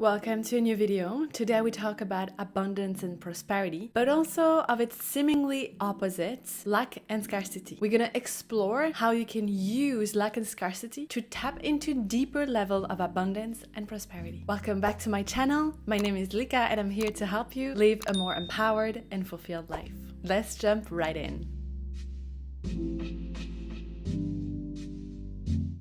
Welcome to a new video. Today we talk about abundance and prosperity, but also of its seemingly opposites, lack and scarcity. We're gonna explore how you can use lack and scarcity to tap into deeper level of abundance and prosperity. Welcome back to my channel. My name is Lika and I'm here to help you live a more empowered and fulfilled life. Let's jump right in.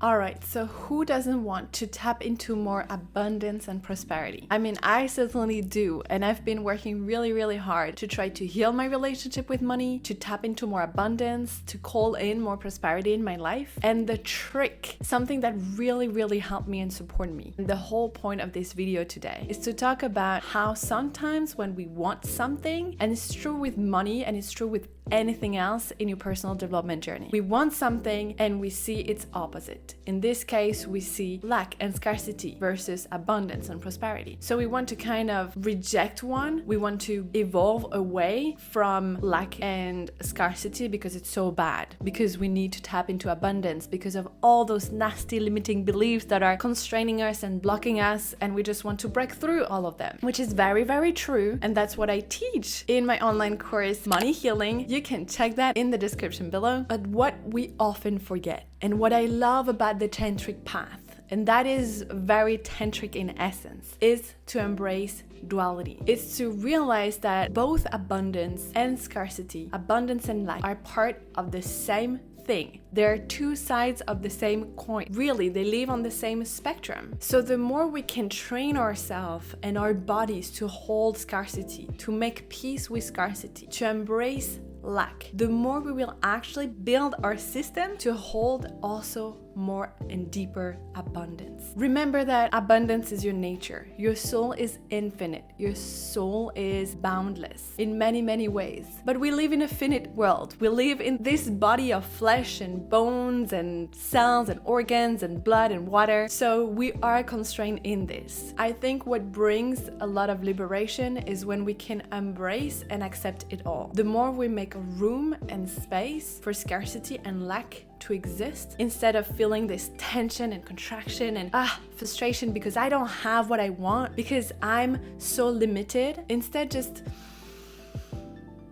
Alright, so who doesn't want to tap into more abundance and prosperity? I mean, I certainly do, and I've been working really hard to try to heal my relationship with money, to tap into more abundance, to call in more prosperity in my life. And the trick, something that really helped me and supported me, and the whole point of this video today is to talk about how sometimes when we want something, and it's true with money and it's true with anything else in your personal development journey. We want something and we see its opposite. In this case, we see lack and scarcity versus abundance and prosperity. So we want to kind of reject one. We want to evolve away from lack and scarcity because it's so bad, because we need to tap into abundance because of all those nasty limiting beliefs that are constraining us and blocking us, and we just want to break through all of them, which is very true. And that's what I teach in my online course, Money Healing. You can check that in the description below. But what we often forget, and what I love about the tantric path, and that is very tantric in essence, is to embrace duality. It's to realize that both abundance and scarcity, abundance and lack, are part of the same thing. They're two sides of the same coin. Really, they live on the same spectrum. So the more we can train ourselves and our bodies to hold scarcity, to make peace with scarcity, to embrace lack, the more we will actually build our system to hold also more and deeper abundance. Remember that abundance is your nature. Your soul is infinite. Your soul is boundless in many ways. But we live in a finite world. We live in this body of flesh and bones and cells and organs and blood and water. So we are constrained in this. I think what brings a lot of liberation is when we can embrace and accept it all. The more we make room and space for scarcity and lack to exist, instead of feeling this tension and contraction and frustration because I don't have what I want, because I'm so limited. Instead, just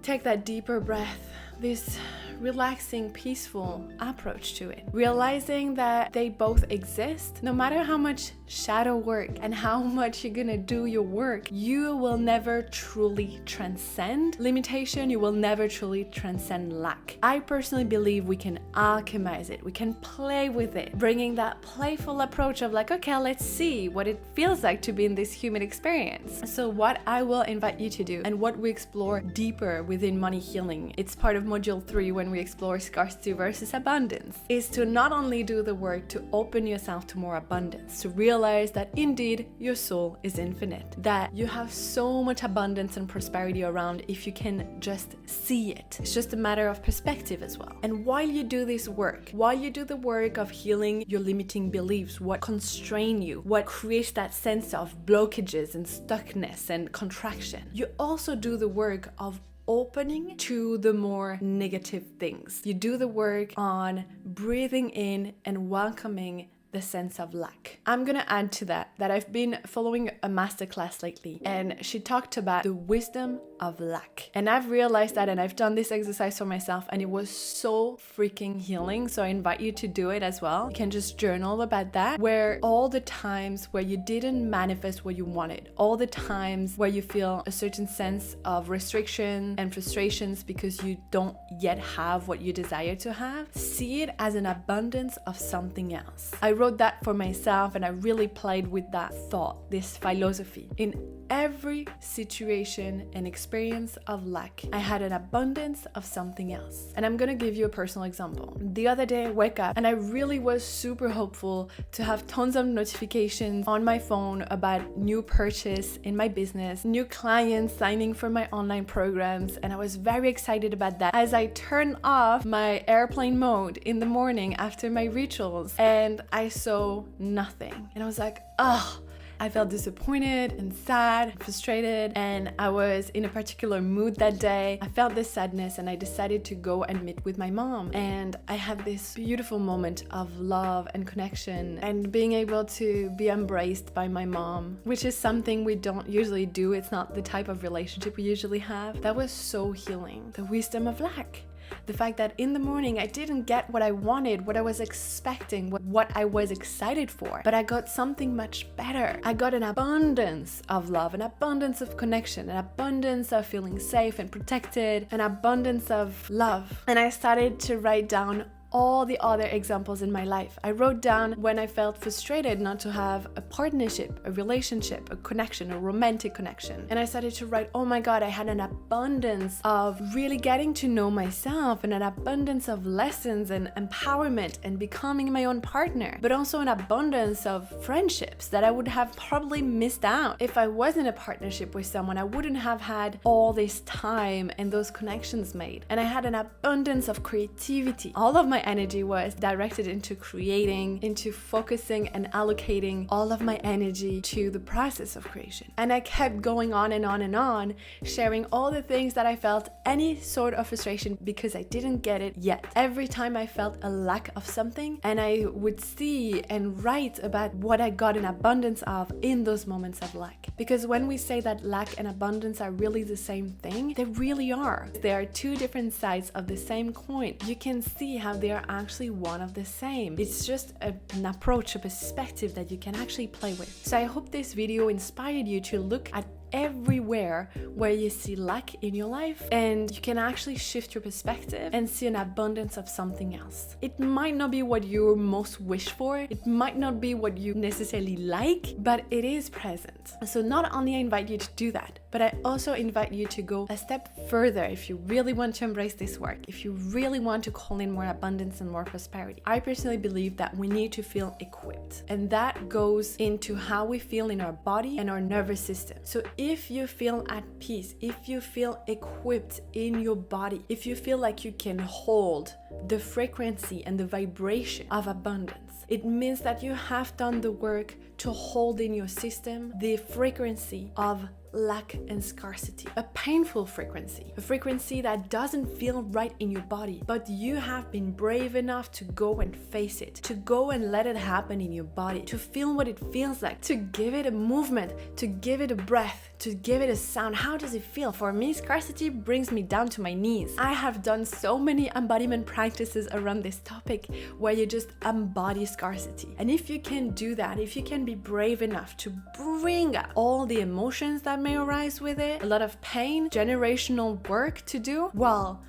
take that deeper breath, this relaxing, peaceful approach to it, realizing that they both exist. No matter how much shadow work and how much you're gonna do your work, you will never truly transcend limitation. You will never truly transcend lack. I personally believe we can alchemize it. We can play with it, bringing that playful approach of like, okay, let's see what it feels like to be in this human experience. So what I will invite you to do, and what we explore deeper within Money Healing, it's part of module 3 when we explore scarcity versus abundance, is to not only do the work to open yourself to more abundance, to realize that indeed your soul is infinite, that you have so much abundance and prosperity around if you can just see it. It's just a matter of perspective as well. And while you do this work, while you do the work of healing your limiting beliefs, what constrain you, what creates that sense of blockages and stuckness and contraction, you also do the work of opening to the more negative things. You do the work on breathing in and welcoming the sense of lack. I'm gonna add to that I've been following a masterclass lately, and she talked about the wisdom of lack. And I've realized that, and I've done this exercise for myself, and it was so freaking healing. So I invite you to do it as well. You can just journal about that, where all the times where you didn't manifest what you wanted, all the times where you feel a certain sense of restriction and frustrations because you don't yet have what you desire to have, see it as an abundance of something else. I wrote that for myself, and I really played with that thought, this philosophy. In every situation and experience of lack, I had an abundance of something else. And I'm gonna give you a personal example. The other day I woke up and I really was super hopeful to have tons of notifications on my phone about new purchase in my business, new clients signing for my online programs, and I was very excited about that as I turned off my airplane mode in the morning after my rituals, and I saw nothing. And I was like, oh, I felt disappointed and sad, frustrated, and I was in a particular mood that day. I felt this sadness and I decided to go and meet with my mom. And I had this beautiful moment of love and connection and being able to be embraced by my mom, which is something we don't usually do. It's not the type of relationship we usually have. That was so healing. The wisdom of lack. The fact that in the morning I didn't get what I wanted, what I was expecting, what I was excited for, but I got something much better. I got an abundance of love, an abundance of connection, an abundance of feeling safe and protected, an abundance of love. And I started to write down all the other examples in my life. I wrote down when I felt frustrated not to have a partnership, a relationship, a connection, a romantic connection. And I started to write, oh my God, I had an abundance of really getting to know myself and an abundance of lessons and empowerment and becoming my own partner, but also an abundance of friendships that I would have probably missed out. If I was in a partnership with someone, I wouldn't have had all this time and those connections made. And I had an abundance of creativity. All of my energy was directed into creating, into focusing and allocating all of my energy to the process of creation. And I kept going on and on and on, sharing all the things that I felt any sort of frustration because I didn't get it yet. Every time I felt a lack of something, and I would see and write about what I got an abundance of in those moments of lack. Because when we say that lack and abundance are really the same thing, they really are. They are two different sides of the same coin. You can see how they are actually one of the same. It's just an approach, a perspective that you can actually play with. So I hope this video inspired you to look at everywhere where you see lack in your life, and you can actually shift your perspective and see an abundance of something else. It might not be what you most wish for, it might not be what you necessarily like, but it is present. So not only I invite you to do that, but I also invite you to go a step further if you really want to embrace this work, if you really want to call in more abundance and more prosperity. I personally believe that we need to feel equipped, and that goes into how we feel in our body and our nervous system. So if you feel at peace, if you feel equipped in your body, if you feel like you can hold the frequency and the vibration of abundance, it means that you have done the work to hold in your system the frequency of lack and scarcity, a painful frequency, a frequency that doesn't feel right in your body, but you have been brave enough to go and face it, to go and let it happen in your body, to feel what it feels like, to give it a movement, to give it a breath, to give it a sound. How does it feel? For me, scarcity brings me down to my knees. I have done so many embodiment practices around this topic where you just embody scarcity. And if you can do that, if you can be brave enough to bring up all the emotions that may arise with it, a lot of pain, generational work to do, well,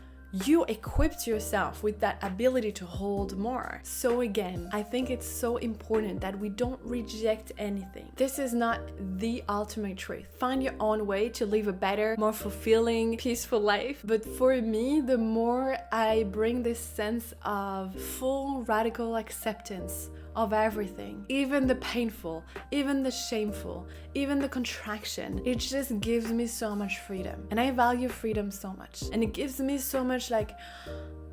you equipped yourself with that ability to hold more. So again, I think it's so important that we don't reject anything. This is not the ultimate truth. Find your own way to live a better, more fulfilling, peaceful life. But for me, the more I bring this sense of full radical acceptance of everything, even the painful, even the shameful, even the contraction, it just gives me so much freedom. And I value freedom so much. And it gives me so much like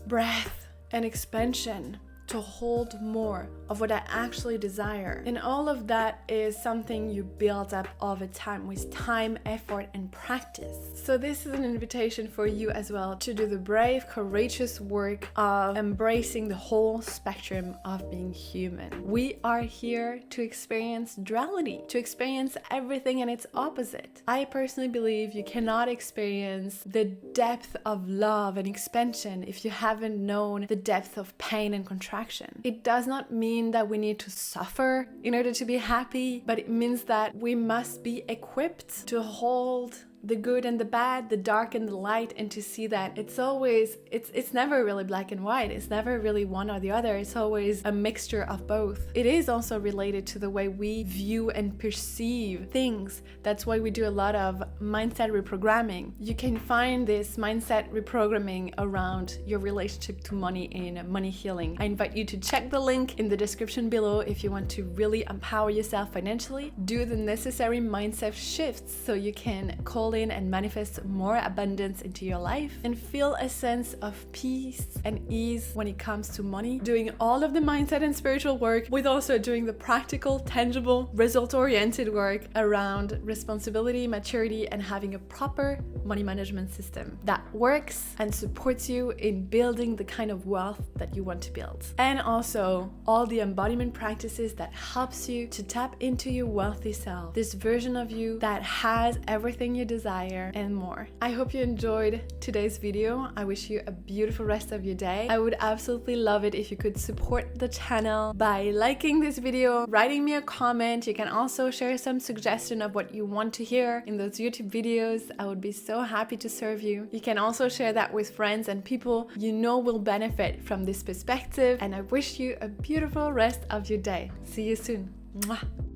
breath and expansion to hold more of what I actually desire. And all of that is something you build up over time with time, effort, and practice. So this is an invitation for you as well to do the brave, courageous work of embracing the whole spectrum of being human. We are here to experience duality, to experience everything and its opposite. I personally believe you cannot experience the depth of love and expansion if you haven't known the depth of pain and contraction. It does not mean that we need to suffer in order to be happy, but it means that we must be equipped to hold the good and the bad, the dark and the light, and to see that it's never really black and white. It's never really one or the other. It's always a mixture of both. It is also related to the way we view and perceive things. That's why we do a lot of mindset reprogramming. You can find this mindset reprogramming around your relationship to money in Money Healing. I invite you to check the link in the description below if you want to really empower yourself financially, do the necessary mindset shifts so you can call in and manifest more abundance into your life and feel a sense of peace and ease when it comes to money, doing all of the mindset and spiritual work with also doing the practical, tangible, result-oriented work around responsibility, maturity, and having a proper money management system that works and supports you in building the kind of wealth that you want to build. And also all the embodiment practices that helps you to tap into your wealthy self, this version of you that has everything you desire and more. I hope you enjoyed today's video. I wish you a beautiful rest of your day. I would absolutely love it if you could support the channel by liking this video, writing me a comment. You can also share some suggestion of what you want to hear in those YouTube videos. I would be so happy to serve you. You can also share that with friends and people you know will benefit from this perspective. And I wish you a beautiful rest of your day. See you soon. Mwah.